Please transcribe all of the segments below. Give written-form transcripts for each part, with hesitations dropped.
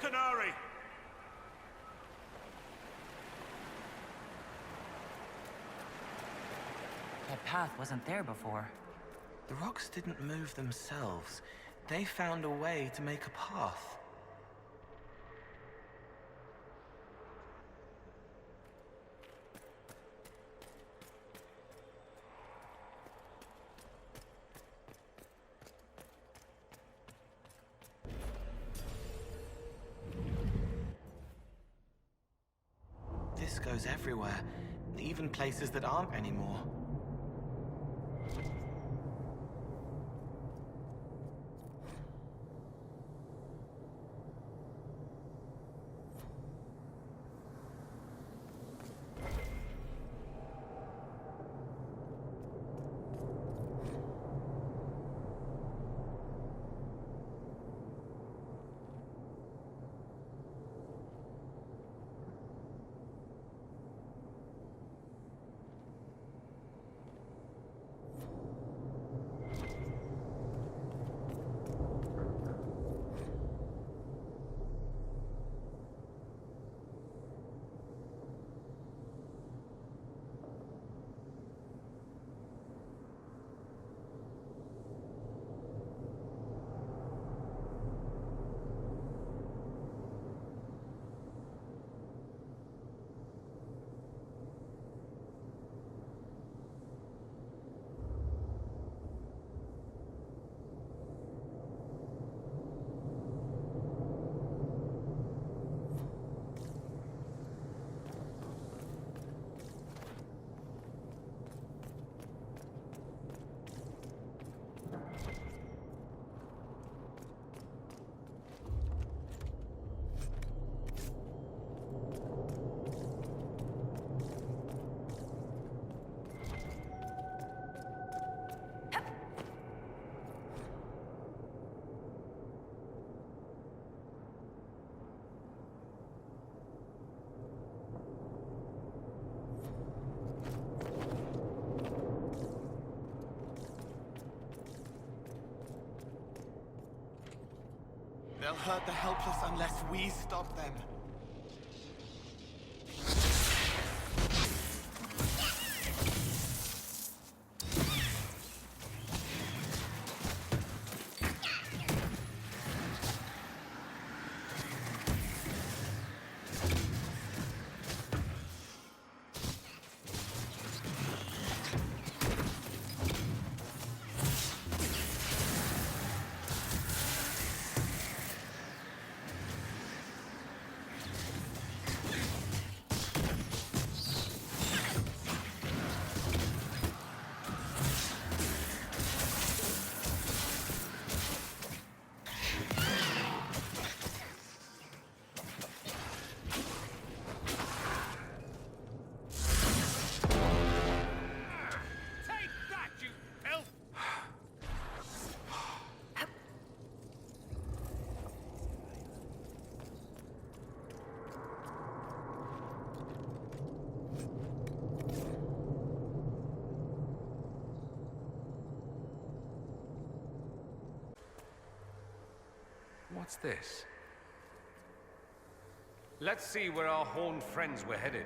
More qunari! That path wasn't there before. The rocks didn't move themselves. They found a way to make a path. This goes everywhere, even places that aren't anymore. They'll hurt the helpless unless we stop them. What's this? Let's see where our horned friends were headed.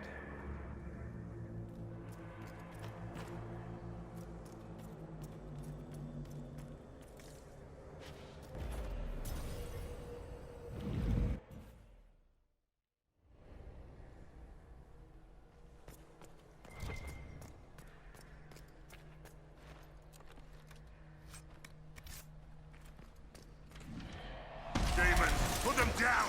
Demons, put them down!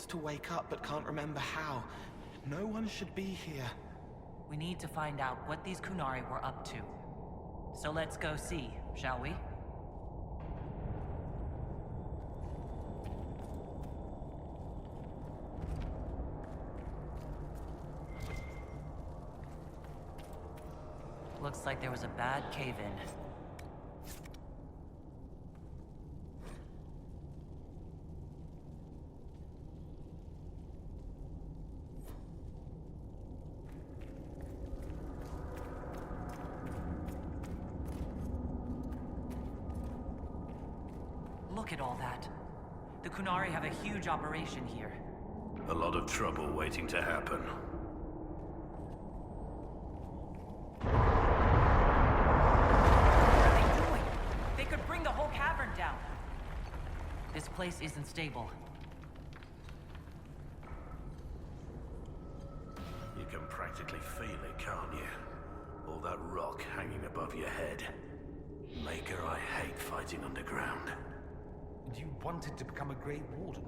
wants to wake up but can't remember how. No one should be here. We need to find out what these qunari were up to. So let's go see, shall we? Looks like there was a bad cave-in. Look at all that. The qunari have a huge operation here. A lot of trouble waiting to happen. What are they doing? They could bring the whole cavern down. This place isn't stable. You can practically feel it, can't you? All that rock hanging above your head. Maker, I hate fighting underground. And you wanted to become a Grey Warden?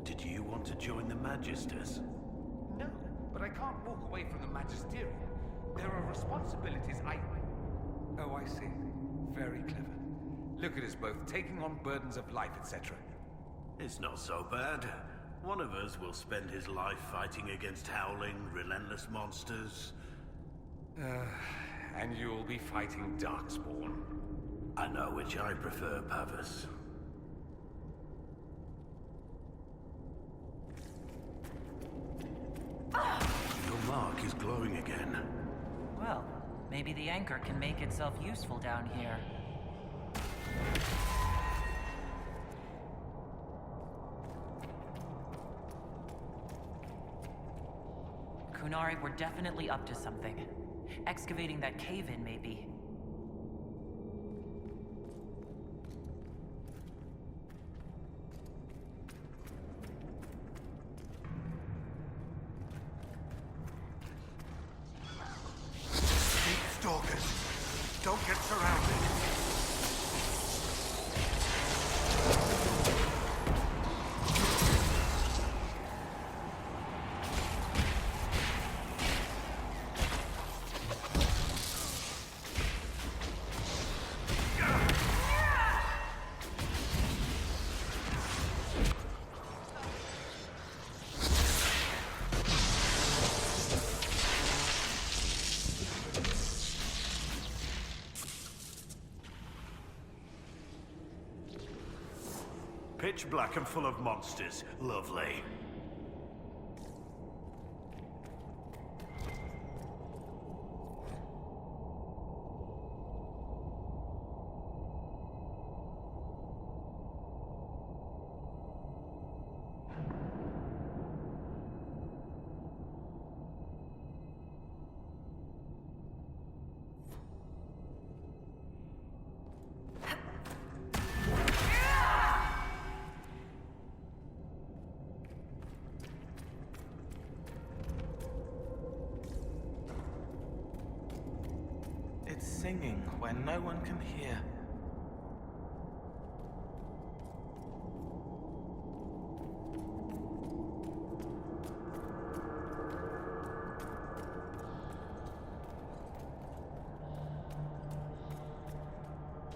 Did you want to join the Magisters? No, but I can't walk away from the Magisterium. There are responsibilities Oh, I see. Very clever. Look at us both, taking on burdens of life, etc. It's not so bad. One of us will spend his life fighting against howling, relentless monsters. And you'll be fighting Darkspawn. I know which I prefer, Pavis. Your mark is glowing again. Well, maybe the anchor can make itself useful down here. Qunari were definitely up to something. Excavating that cave-in, maybe. Stalkers! Don't get surrounded! Pitch black and full of monsters. Lovely. It's singing where no one can hear.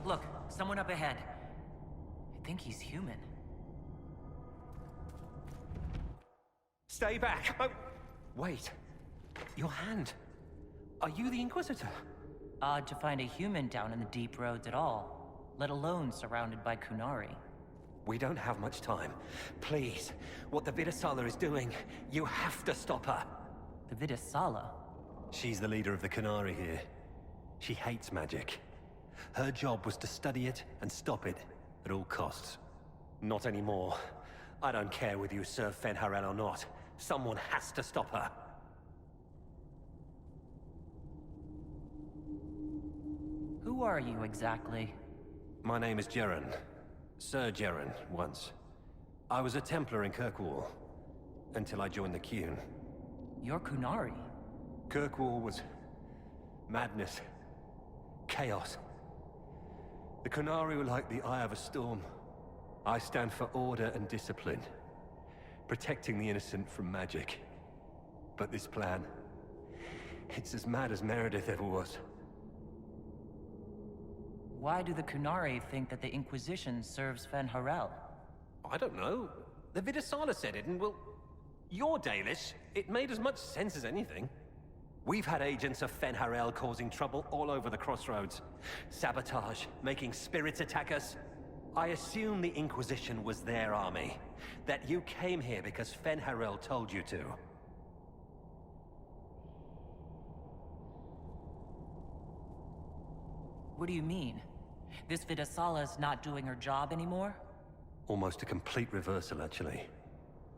Look, someone up ahead. I think he's human. Stay back! Oh, wait. Your hand. Are you the Inquisitor? Odd to find a human down in the deep roads at all, let alone surrounded by qunari. We don't have much time. Please, what the Vidasala is doing, you have to stop her. The Vidasala? She's the leader of the qunari here. She hates magic. Her job was to study it and stop it at all costs. Not anymore. I don't care whether you serve Fenharel or not. Someone has to stop her. Who are you exactly? My name is Jeren. Sir Jeren, once. I was a Templar in Kirkwall, until I joined the Qun. You're qunari. Kirkwall was madness, chaos. The qunari were like the eye of a storm. I stand for order and discipline. protecting the innocent from magic. But this plan, it's as mad as Meredith ever was. Why do the Qunari think that the Inquisition serves Fen-Harel? I don't know. The Vidasala said it, and well, your Dalish, it made as much sense as anything. We've had agents of Fen-Harel causing trouble all over the crossroads. Sabotage, making spirits attack us. I assume the Inquisition was their army. That you came here because Fen-Harel told you to. What do you mean? This Vidasala's not doing her job anymore? Almost a complete reversal, actually.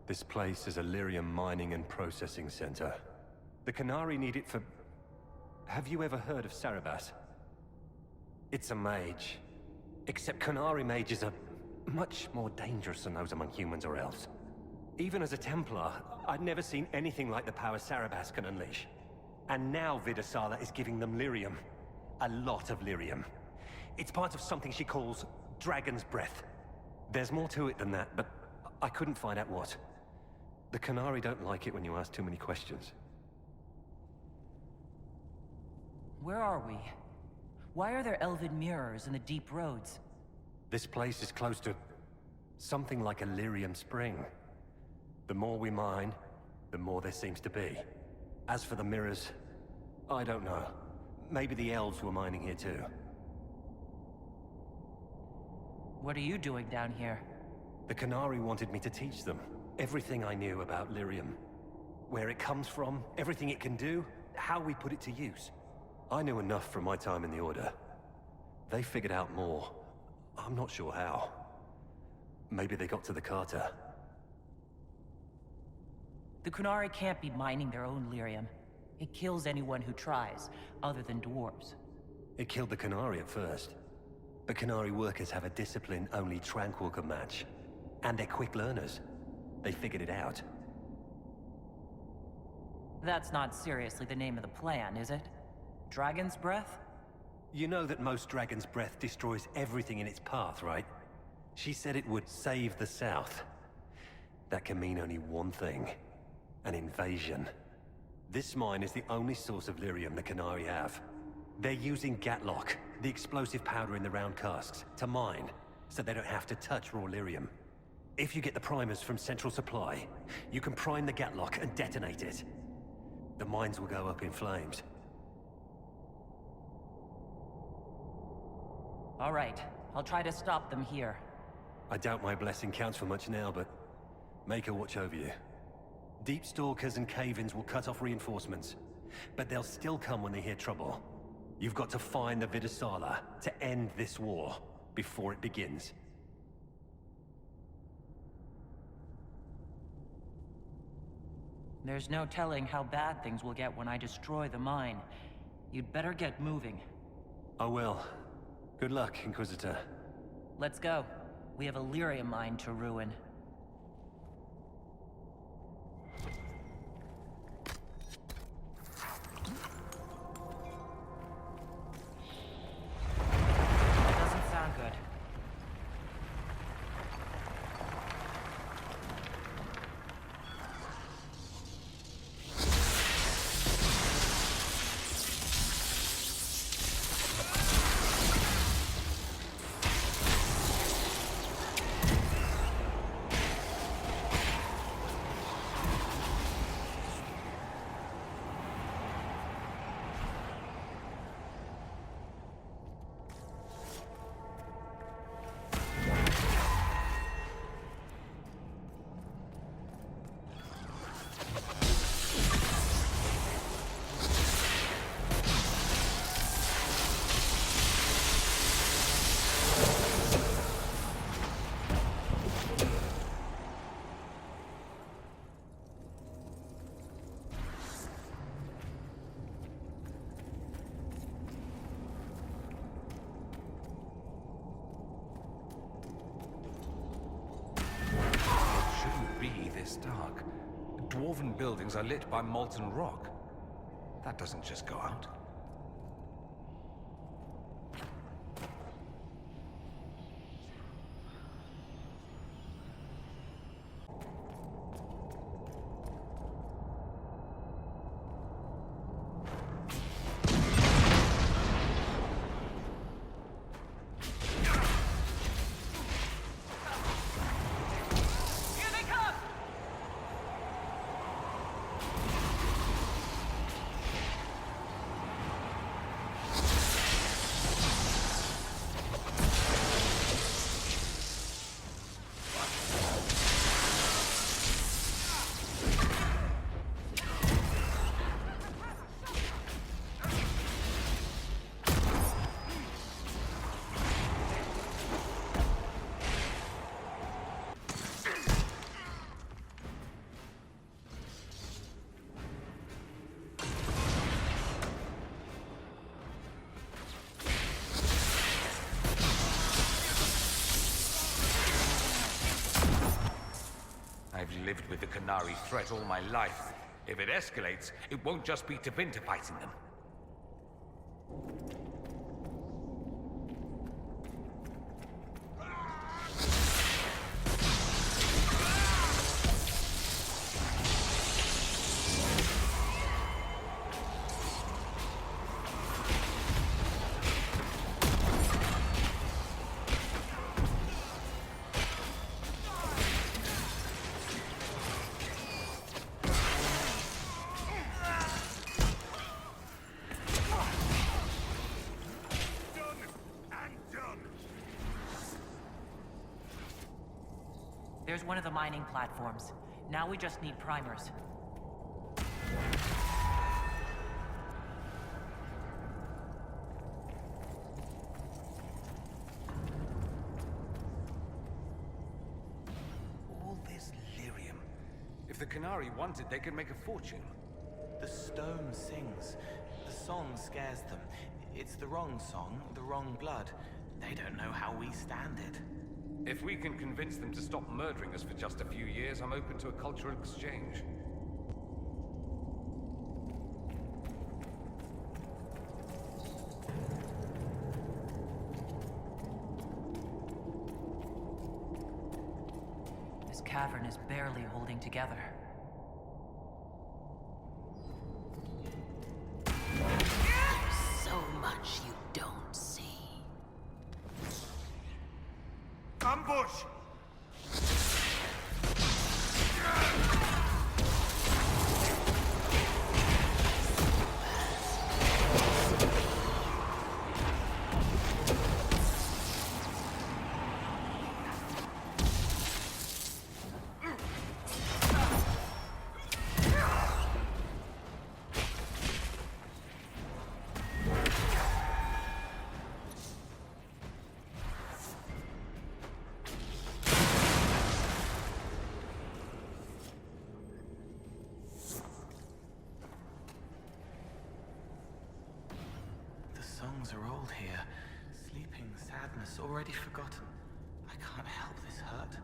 This place is a lyrium mining and processing center. The Qunari need it for... Have you ever heard of Sarabas? It's a mage. Except Qunari mages are much more dangerous than those among humans or elves. Even as a Templar, I'd never seen anything like the power Sarabas can unleash. And now Vidasala is giving them lyrium. A lot of lyrium. It's part of something she calls Dragon's Breath. There's more to it than that, but I couldn't find out what. The Qunari don't like it when you ask too many questions. Where are we? Why are there elven mirrors in the deep roads? This place is close to something like a lyrium spring. The more we mine, the more there seems to be. As for the mirrors, I don't know. Maybe the elves were mining here too. What are you doing down here? The Qunari wanted me to teach them everything I knew about lyrium. Where it comes from, everything it can do, how we put it to use. I knew enough from my time in the Order. They figured out more. I'm not sure how. Maybe they got to the Carter. The Qunari can't be mining their own lyrium. It kills anyone who tries, other than dwarves. It killed the Qunari at first. But Qunari workers have a discipline only Tranquil can match. And they're quick learners. They figured it out. That's not seriously the name of the plan, is it? Dragon's Breath? You know that most Dragon's Breath destroys everything in its path, right? She said it would save the South. That can mean only one thing. An invasion. This mine is the only source of lyrium the Qunari have. They're using Gatlock, the explosive powder in the round casks, to mine, so they don't have to touch raw lyrium. If you get the primers from Central Supply, you can prime the Gatlock and detonate it. The mines will go up in flames. All right, I'll try to stop them here. I doubt my blessing counts for much now, but make her watch over you. Deep Stalkers and Cave-ins will cut off reinforcements, but they'll still come when they hear trouble. You've got to find the Vidasala to end this war before it begins. There's no telling how bad things will get when I destroy the mine. You'd better get moving. I will. Good luck, Inquisitor. Let's go. We have a lyrium mine to ruin. That doesn't sound good. Dark. Dwarven buildings are lit by molten rock. That doesn't just go out. lived with the qunari threat all my life. If it escalates, it won't just be Tevinter fighting them. There's one of the mining platforms. Now we just need primers. All this lyrium. If the qunari wanted, they could make a fortune. The stone sings. The song scares them. It's the wrong song, the wrong blood. They don't know how we stand it. If we can convince them to stop murdering us for just a few years, I'm open to a cultural exchange. This cavern is barely holding together. So much you don't see. Ambush! Songs are old here. Sleeping sadness already forgotten. I can't help this hurt.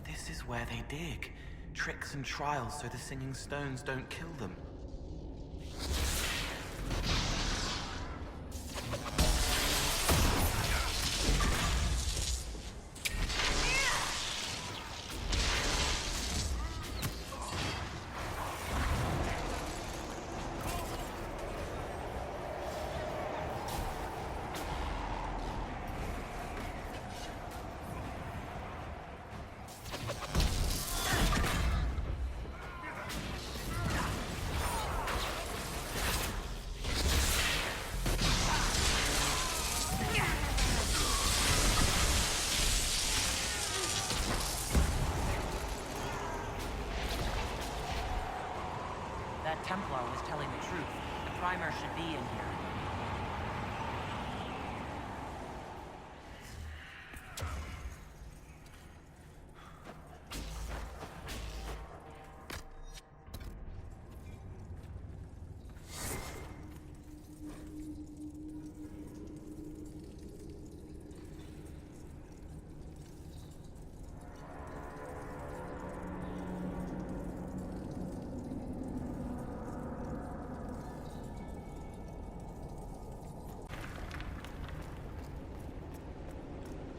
This is where they dig. Tricks and trials so the singing stones don't kill them. That Templar was telling the truth. The primer should be in here.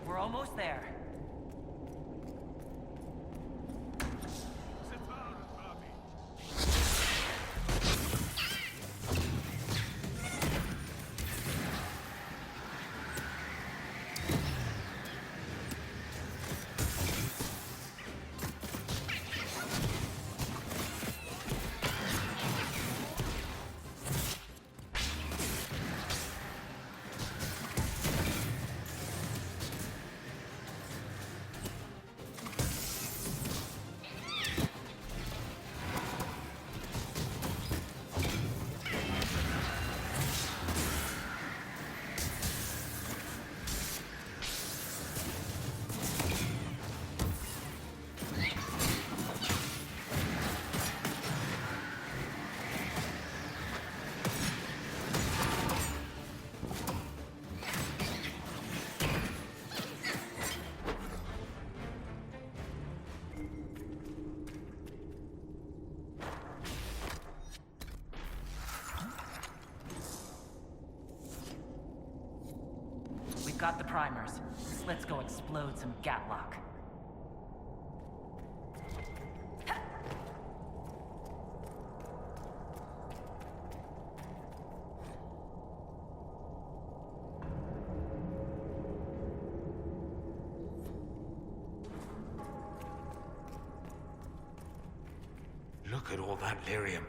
We're almost there. Got the primers. Let's go explode some Gatlock. Look at all that lyrium.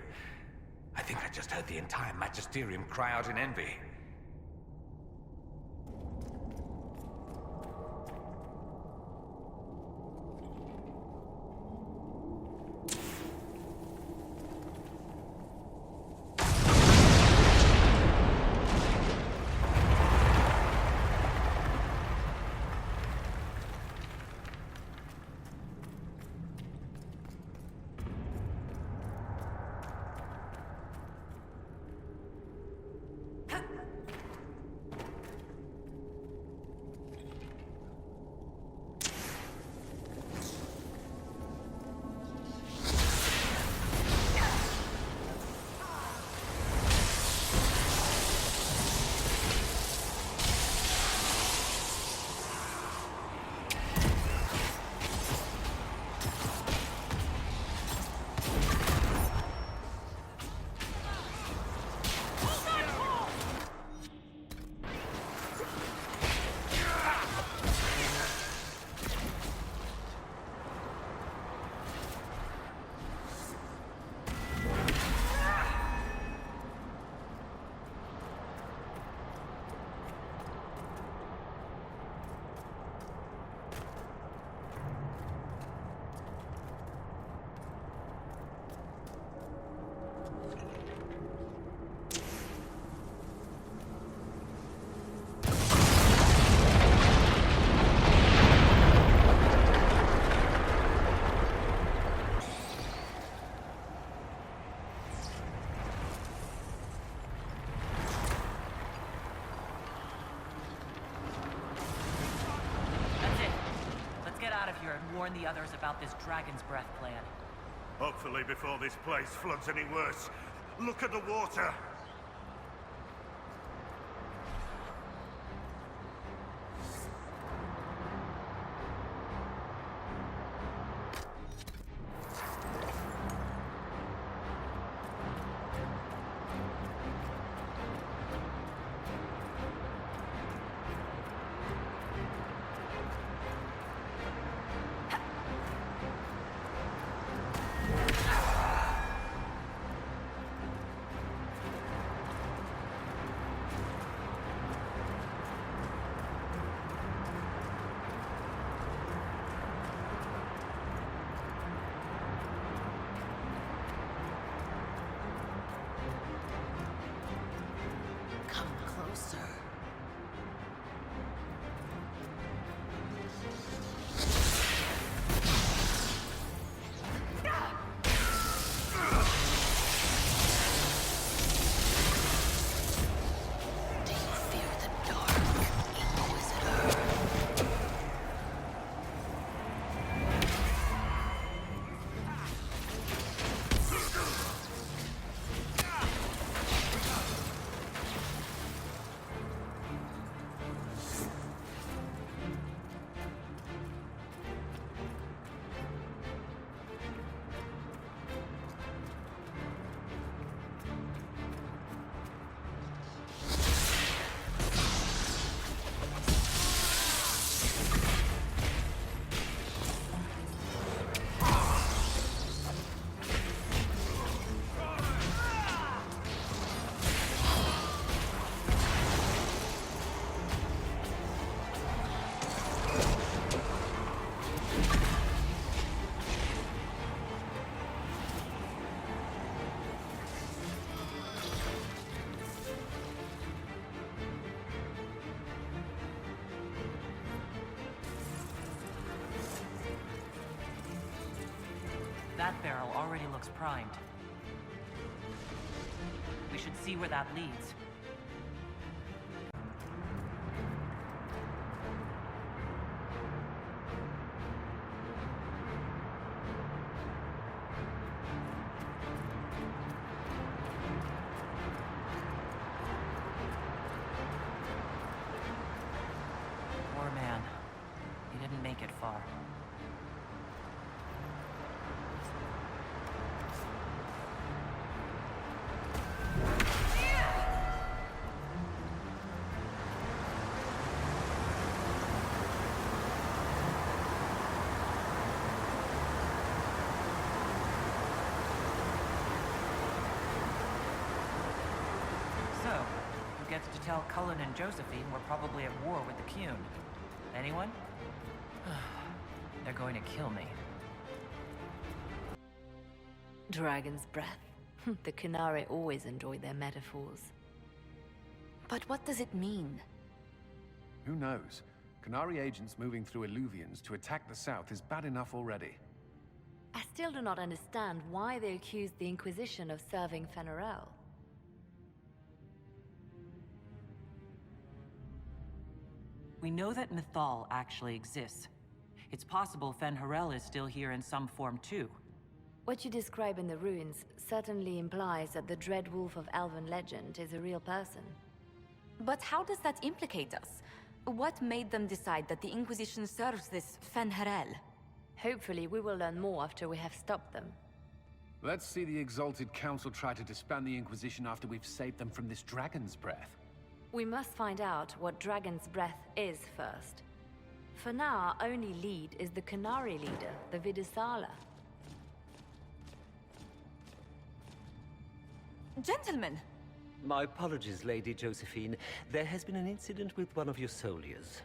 I think I just heard the entire Magisterium cry out in envy. And warn the others about this Dragon's Breath plan. Hopefully before this place floods any worse. Look at the water! That barrel already looks primed. We should see where that leads. gets to tell Cullen and Josephine we're probably at war with the Qun? Anyone? They're going to kill me. Dragon's breath. The qunari always enjoy their metaphors. But what does it mean? Who knows? Qunari agents moving through Illuvians to attack the south is bad enough already. I still do not understand why they accused the Inquisition of serving Fen'Arel. We know that Mythal actually exists. It's possible Fen'Arel is still here in some form too. What you describe in the ruins certainly implies that the Dread Wolf of Elven legend is a real person. But how does that implicate us? What made them decide that the Inquisition serves this Fen'Arel? Hopefully we will learn more after we have stopped them. Let's see the Exalted Council try to disband the Inquisition after we've saved them from this dragon's breath. We must find out what Dragon's Breath is first. For now, our only lead is the qunari leader, the Vidusala. Gentlemen! My apologies, Lady Josephine. There has been an incident with one of your soldiers.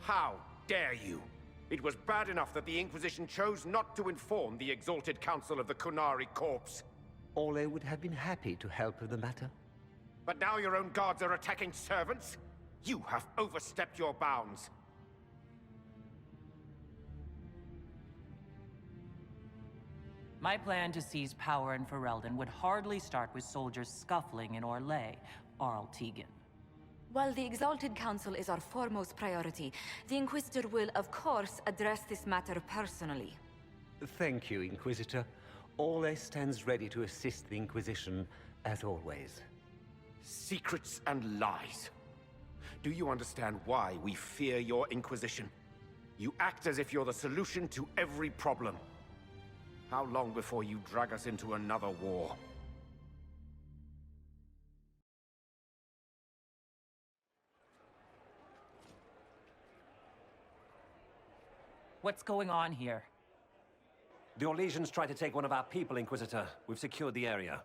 How dare you? It was bad enough that the Inquisition chose not to inform the Exalted Council of the Qunari Corps. Ole would have been happy to help with the matter. But now your own guards are attacking servants? You have overstepped your bounds. My plan to seize power in Ferelden would hardly start with soldiers scuffling in Orlais, Arl Tegan. While the Exalted Council is our foremost priority, the Inquisitor will, of course, address this matter personally. Thank you, Inquisitor. Ole stands ready to assist the Inquisition, as always. Secrets and lies. Do you understand why we fear your Inquisition? You act as if you're the solution to every problem. How long before you drag us into another war? What's going on here? The Orlesians tried to take one of our people, Inquisitor. We've secured the area.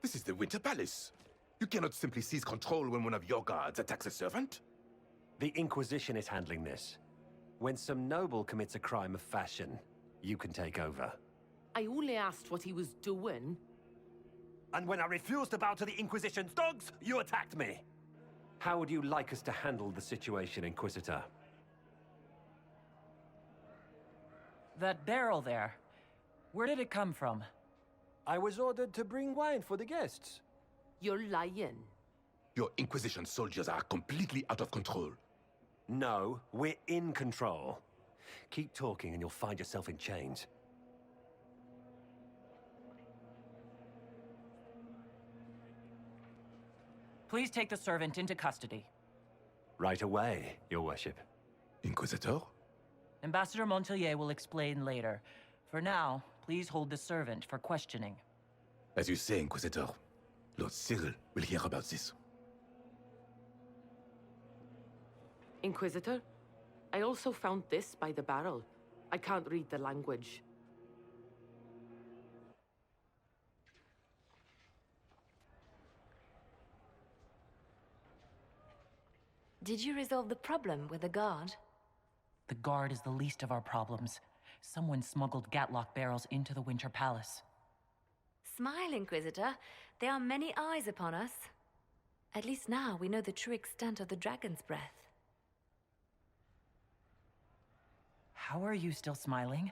This is the Winter Palace. You cannot simply seize control when one of your guards attacks a servant. The Inquisition is handling this. When some noble commits a crime of fashion, you can take over. I only asked what he was doing. And when I refused to bow to the Inquisition's dogs, you attacked me! How would you like us to handle the situation, Inquisitor? That barrel there, where did it come from? I was ordered to bring wine for the guests. You're lying. Your Inquisition soldiers are completely out of control. No, we're in control. Keep talking and you'll find yourself in chains. Please take the servant into custody. Right away, Your Worship. Inquisitor? Ambassador Montelier will explain later. For now, please hold the servant for questioning. As you say, Inquisitor. Lord Cyril will hear about this. Inquisitor, I also found this by the barrel. I can't read the language. Did you resolve the problem with the guard? The guard is the least of our problems. Someone smuggled Gatlock barrels into the Winter Palace. Smile, Inquisitor. There are many eyes upon us. At least now we know the true extent of the Dragon's Breath. How are you still smiling?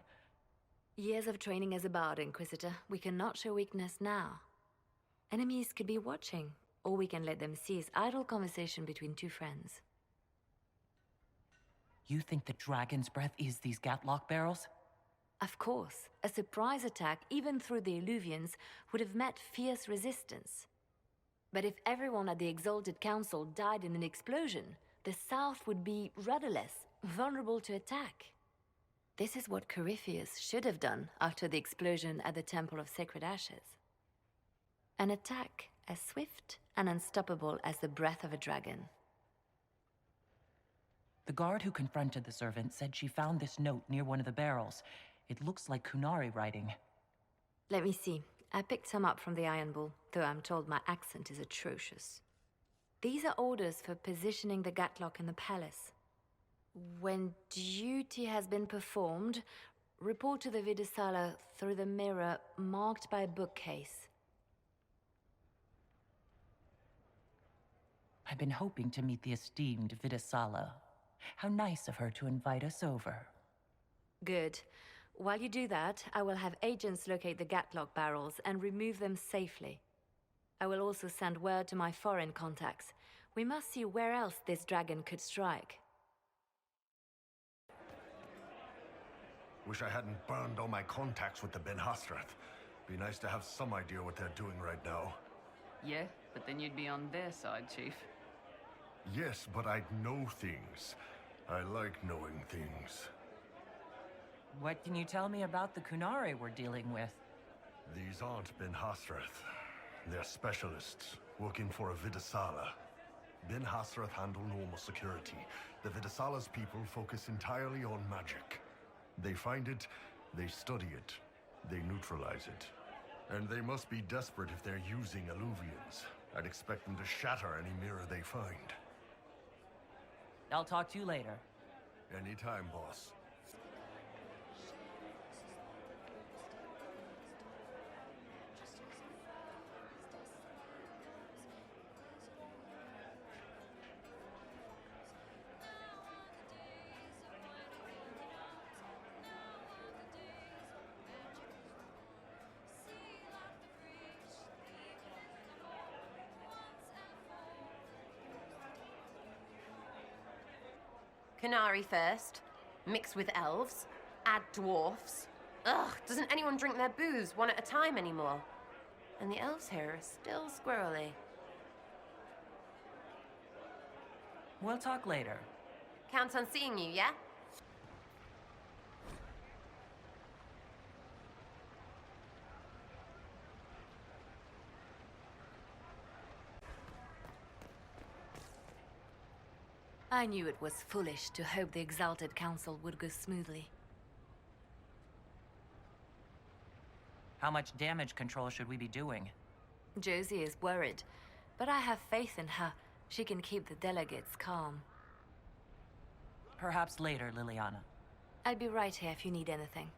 Years of training as a bard, Inquisitor. We cannot show weakness now. Enemies could be watching, or we can let them see as idle conversation between two friends. You think the Dragon's Breath is these Gatlock barrels? Of course. A surprise attack, even through the Illuvians, would have met fierce resistance. But if everyone at the Exalted Council died in an explosion, the South would be rudderless, vulnerable to attack. This is what Corypheus should have done after the explosion at the Temple of Sacred Ashes. An attack as swift and unstoppable as the breath of a dragon. The guard who confronted the servant said she found this note near one of the barrels. It looks like qunari writing. Let me see. I picked some up from the Iron Bull, though I'm told my accent is atrocious. These are orders for positioning the Gatlock in the palace. When duty has been performed, report to the Vidisala through the mirror marked by a bookcase. I've been hoping to meet the esteemed Vidisala. How nice of her to invite us over. Good. While you do that, I will have agents locate the Gatlock barrels and remove them safely. I will also send word to my foreign contacts. We must see where else this dragon could strike. Wish I hadn't burned all my contacts with the Ben Hasrath. Be nice to have some idea what they're doing right now. Yeah, but then you'd be on their side, Chief. Yes, but I'd know things. I like knowing things. What can you tell me about the qunari we're dealing with? These aren't Ben Hasrath. They're specialists, working for a Vidisala. Ben Hasrath handle normal security. The Vidisala's people focus entirely on magic. They find it, they study it, they neutralize it. And they must be desperate if they're using illuvians. I'd expect them to shatter any mirror they find. I'll talk to you later. Anytime, boss. Qunari first, mix with elves, add dwarfs. Ugh, doesn't anyone drink their booze one at a time anymore? And the elves here are still squirrely. We'll talk later. Count on seeing you, yeah? I knew it was foolish to hope the Exalted Council would go smoothly. How much damage control should we be doing? Josie is worried, but I have faith in her. She can keep the delegates calm. Perhaps later, Liliana. I'll be right here if you need anything.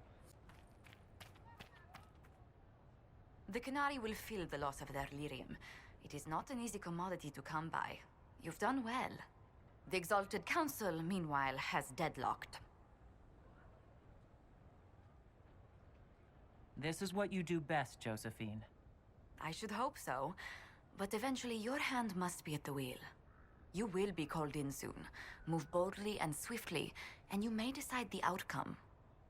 The qunari will feel the loss of their lyrium. It is not an easy commodity to come by. You've done well. The Exalted Council, meanwhile, has deadlocked. This is what you do best, Josephine. I should hope so. But eventually your hand must be at the wheel. You will be called in soon. Move boldly and swiftly, and you may decide the outcome.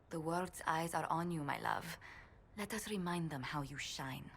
The world's eyes are on you, my love. Let us remind them how you shine.